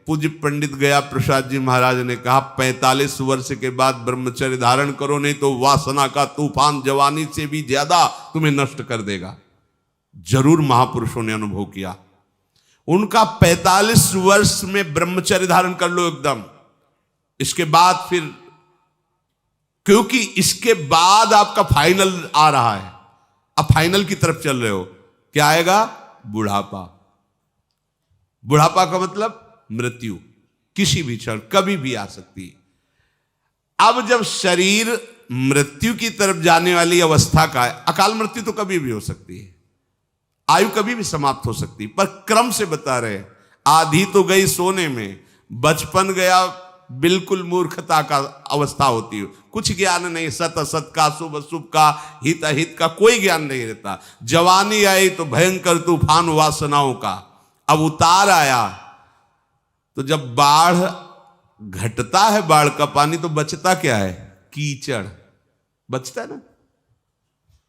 पूज्य पंडित गया प्रसाद जी महाराज ने कहा 45 वर्ष के बाद ब्रह्मचर्य धारण करो, नहीं तो वासना का तूफान जवानी से भी ज्यादा तुम्हें नष्ट कर देगा। जरूर महापुरुषों ने अनुभव किया। उनका 45 वर्ष में ब्रह्मचर्य धारण कर लो एकदम, इसके बाद फिर, क्योंकि इसके बाद आपका फाइनल आ रहा है, अब फाइनल की तरफ चल रहे हो। क्या आएगा? बुढ़ापा। बुढ़ापा का मतलब मृत्यु, किसी भी क्षण कभी भी आ सकती है। अब जब शरीर मृत्यु की तरफ जाने वाली अवस्था का है, अकाल मृत्यु तो कभी भी हो सकती है, आयु कभी भी समाप्त हो सकती है, पर क्रम से बता रहे हैं। आधी तो गई सोने में, बचपन गया बिल्कुल मूर्खता का अवस्था होती है, कुछ ज्ञान नहीं, सत असत का, शुभ अशुभ का, हित अहित का कोई ज्ञान नहीं रहता। जवानी आई तो भयंकर तूफान वासनाओं का। अब उतार आया तो जब बाढ़ घटता है, बाढ़ का पानी, तो बचता क्या है? कीचड़ बचता है ना।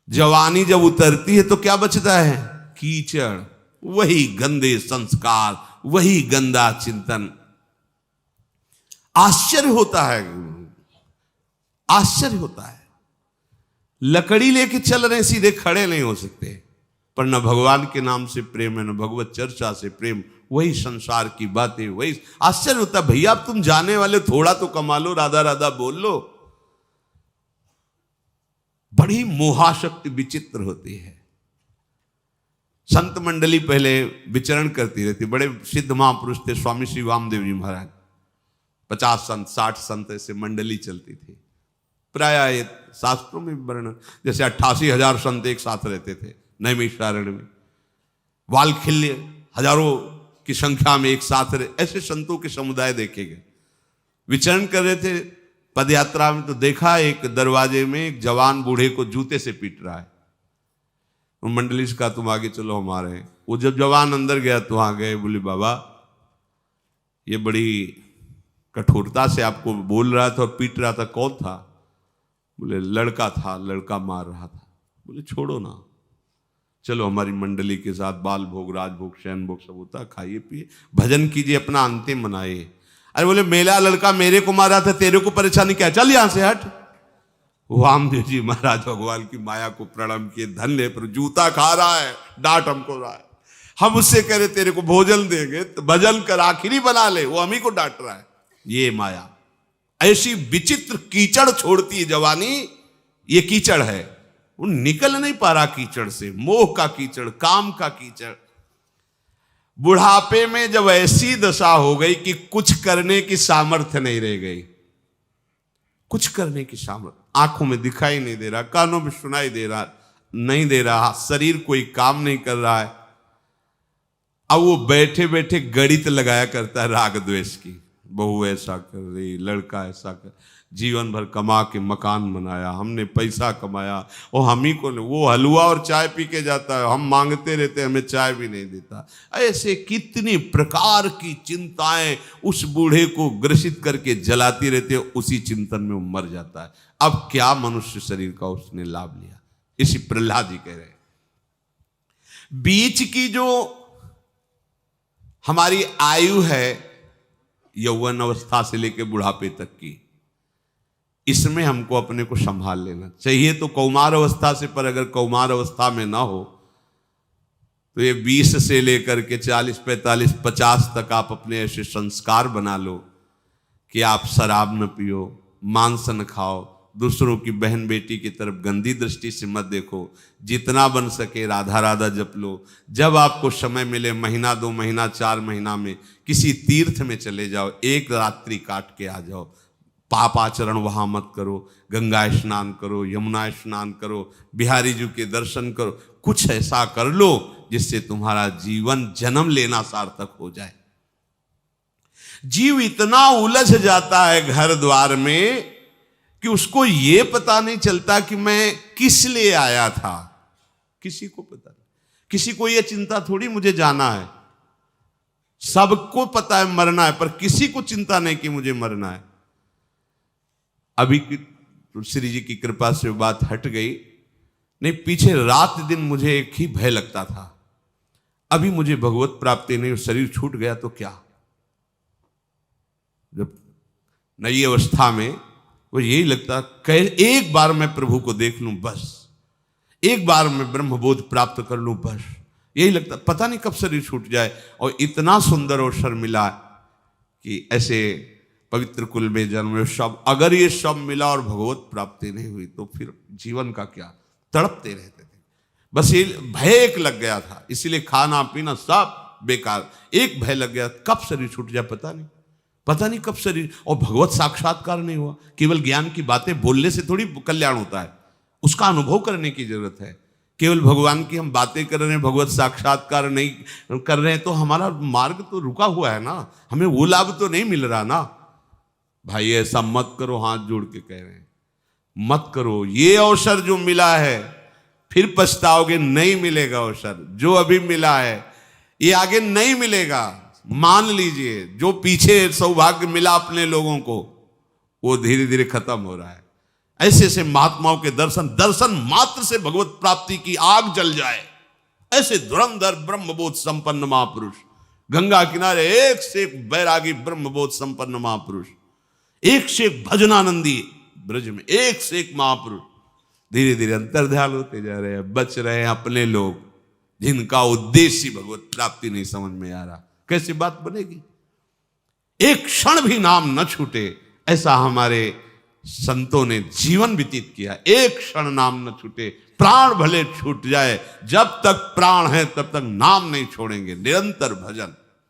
जवानी जब उतरती है तो क्या बचता है? कीचड़। वही गंदे संस्कार, वही गंदा चिंतन। आश्चर्य होता है, आश्चर्य होता है। लकड़ी लेके चल रहे, सीधे खड़े नहीं हो सकते, पर न भगवान के नाम से प्रेम है, न भगवत चर्चा से प्रेम, वही संसार की बातें, वही। आश्चर्य होता है, भैया अब तुम जाने वाले, थोड़ा तो कमा लो, राधा राधा बोल लो। बड़ी मोहाशक्ति विचित्र होती है। संत मंडली पहले विचरण करती रहती, बड़े सिद्ध महापुरुष थे स्वामी श्री वामदेव जी महाराज, 50 संत 60 संत ऐसे मंडली चलती थी। प्राय शास्त्रों में वर्णन, जैसे 88,000 संत एक साथ रहते थे नैमिषारण्य में, वालखिल्य हजारों की संख्या में एक साथ रहे, ऐसे संतों के समुदाय देखे गए। विचरण कर रहे थे पदयात्रा में, तो देखा एक दरवाजे में एक जवान बूढ़े को जूते से पीट रहा है। मंडली से कहा तुम आगे चलो, हमारे हैं। वो जब जवान अंदर गया तो वहां गए, बोले बाबा ये बड़ी कठोरता से आपको बोल रहा था और पीट रहा था, कौन था? बोले लड़का था, लड़का मार रहा था। बोले छोड़ो ना, चलो हमारी मंडली के साथ बाल भोग, राजभोग, शयन भोग सब होता, खाइए पिए, भजन कीजिए, अपना अंतिम मनाइए। अरे बोले मेरा लड़का मेरे को मारा था, तेरे को परेशानी क्या? चल यहां से हट। वामदेव जी महाराज भगवान की माया को प्रणाम किए, धन्य पर जूता खा रहा है, डांट हमको रहा है। हम उससे कह रहे तेरे को भोजन देंगे तो भजन कर आखिरी बना ले, वो हम ही को डांट रहा है। ये माया ऐसी विचित्र कीचड़ छोड़ती है जवानी, ये कीचड़ है, वो निकल नहीं पा रहा कीचड़ से, मोह का कीचड़, काम का कीचड़। बुढ़ापे में जब ऐसी दशा हो गई कि कुछ करने की सामर्थ्य नहीं रह गई, कुछ करने की सामर्थ्य, आंखों में दिखाई नहीं दे रहा, कानों में सुनाई दे रहा नहीं दे रहा, शरीर कोई काम नहीं कर रहा है। अब वो बैठे बैठे गणित लगाया करता है राग द्वेष की, बहू ऐसा कर रही, लड़का ऐसा कर, जीवन भर कमा के मकान बनाया, हमने पैसा कमाया, और हम ही को नहीं, वो हलवा और चाय पी के जाता है, हम मांगते रहते, हमें चाय भी नहीं देता। ऐसे कितनी प्रकार की चिंताएं उस बूढ़े को ग्रसित करके जलाती रहती है, उसी चिंतन में वो मर जाता है। अब क्या मनुष्य शरीर का उसने लाभ लिया? इसी प्रहलाद जी कह रहे हैं, बीच की जो हमारी आयु है, यौवन अवस्था से लेकर बुढ़ापे तक की, इसमें हमको अपने को संभाल लेना चाहिए। तो कौमार अवस्था से, पर अगर कौमार अवस्था में ना हो तो ये 20 से लेकर के 40, 45, 50 तक आप अपने ऐसे संस्कार बना लो कि आप शराब न पियो, मांस न खाओ, दूसरों की बहन बेटी की तरफ गंदी दृष्टि से मत देखो, जितना बन सके राधा राधा जप लो। जब आपको समय मिले, महीना 2 महीना 4 महीना में किसी तीर्थ में चले जाओ, एक रात्रि काट के आ जाओ। पाप आचरण वहां मत करो, गंगा स्नान करो, यमुना स्नान करो, बिहारी जी के दर्शन करो, कुछ ऐसा कर लो जिससे तुम्हारा जीवन जन्म लेना सार्थक हो जाए। जीव इतना उलझ जाता है घर द्वार में कि उसको ये पता नहीं चलता कि मैं किस लिए आया था। किसी को पता नहीं, किसी को ये चिंता थोड़ी मुझे जाना है, सबको पता है मरना है, पर किसी को चिंता नहीं कि मुझे मरना है। अभी तुलसी जी की कृपा से बात हट गई, नहीं पीछे रात दिन मुझे एक ही भय लगता था, अभी मुझे भगवत प्राप्ति नहीं, शरीर छूट गया तो क्या, जब नई अवस्था में वो यही लगता एक बार मैं प्रभु को देख लूं बस, एक बार मैं ब्रह्मबोध प्राप्त कर लूं बस, यही लगता, पता नहीं कब शरीर छूट जाए। और इतना सुंदर अवसर मिला कि ऐसे पवित्र कुल में जन्म, सब अगर ये सब मिला और भगवत प्राप्ति नहीं हुई तो फिर जीवन का क्या, तड़पते रहते थे। बस ये भय एक लग गया था, इसीलिए खाना पीना सब बेकार, एक भय लग गया कब शरीर छूट जाए, पता नहीं कब शरीर, और भगवत साक्षात्कार नहीं हुआ। केवल ज्ञान की बातें बोलने से थोड़ी कल्याण होता है, उसका अनुभव करने की जरूरत है। केवल भगवान की हम बातें कर रहे हैं, भगवत साक्षात्कार नहीं कर रहे हैं तो हमारा मार्ग तो रुका हुआ है ना, हमें वो लाभ तो नहीं मिल रहा ना। भाई ऐसा मत करो, हाथ जोड़ के कह रहे हैं, मत करो। ये अवसर जो मिला है फिर पछताओगे, नहीं मिलेगा अवसर जो अभी मिला है, ये आगे नहीं मिलेगा। मान लीजिए जो पीछे सौभाग्य मिला अपने लोगों को, वो धीरे धीरे खत्म हो रहा है। ऐसे ऐसे महात्माओं के दर्शन मात्र से भगवत प्राप्ति की आग जल जाए। ऐसे धुरंधर ब्रह्मबोध संपन्न महापुरुष, गंगा किनारे एक से एक बैरागी ब्रह्मबोध संपन्न महापुरुष, एक से एक भजनानंदी ब्रज में एक से एक महापुरुष, धीरे धीरे अंतर्ध्यान होते जा रहे हैं। बच रहे हैं अपने लोग जिनका उद्देश्य भगवत प्राप्ति नहीं समझ में आ रहा। कैसी बात बनेगी? एक क्षण भी नाम न छूटे, ऐसा हमारे संतों ने जीवन व्यतीत किया। एक क्षण नाम न छूटे, प्राण भले छूट जाए, जब तक प्राण है तब तक नाम नहीं छोड़ेंगे, निरंतर भजन।